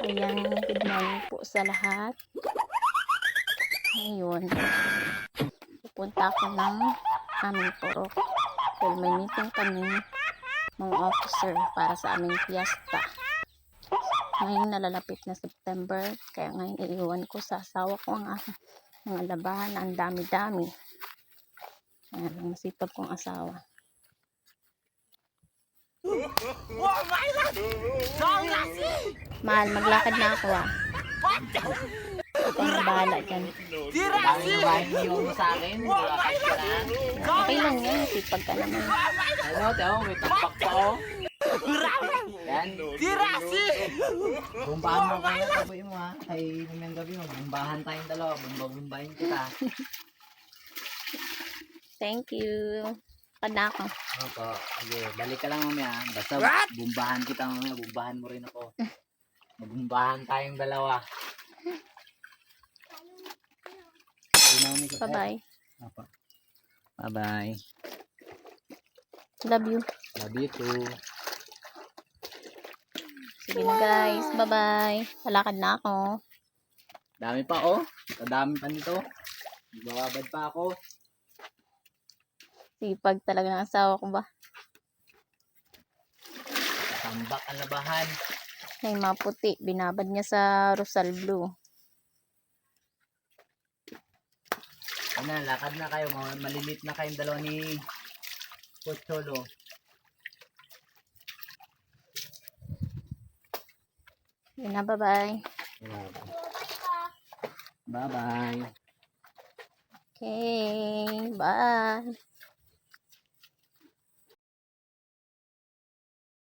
Ayan, good morning po sa lahat. Ngayon, pupunta ako ng aming purok. Dahil may meeting kami mga officer para sa aming fiesta. Ngayon nalalapit na September, kaya ngayon iiwan ko sa asawa ko ang aking mga labahan na ang dami-dami. Ayan, ang masipag kong asawa. Mahal, maglakad na ako Ako ang bahala dyan. Dami na bahay niyo sa akin. Lakad ka na. Okay lang yan, sipag ka naman. Ano, Teo? May takpak pa oh. Yan. Bumbahan mo kayo tabi mo ha. Ay, naman gabi mo. Bumbahan tayong dalawa. Bumbahin kita. Thank you. Lakad na ako. Opo. Sige, balik ka lang mamaya. Basta bumbahan kita mamaya. Bumbahan mo rin ako. Magbumbahan tayong dalawa. Bye-bye. Bye-bye. Love you. Love you too. Sige na guys. Bye-bye. Lalakad na ako. Dami pa oh. Kadami pa nito. Bababad pa ako. Sipag talaga ng asawa ko ba? Tambak ang labahan. Ay, maputi. Binabad niya sa Rosal Blue. Ano, lakad na kayo. Malimit na kayong dalawa ni Pocholo. Yun na, bye-bye. Bye-bye. Okay, bye.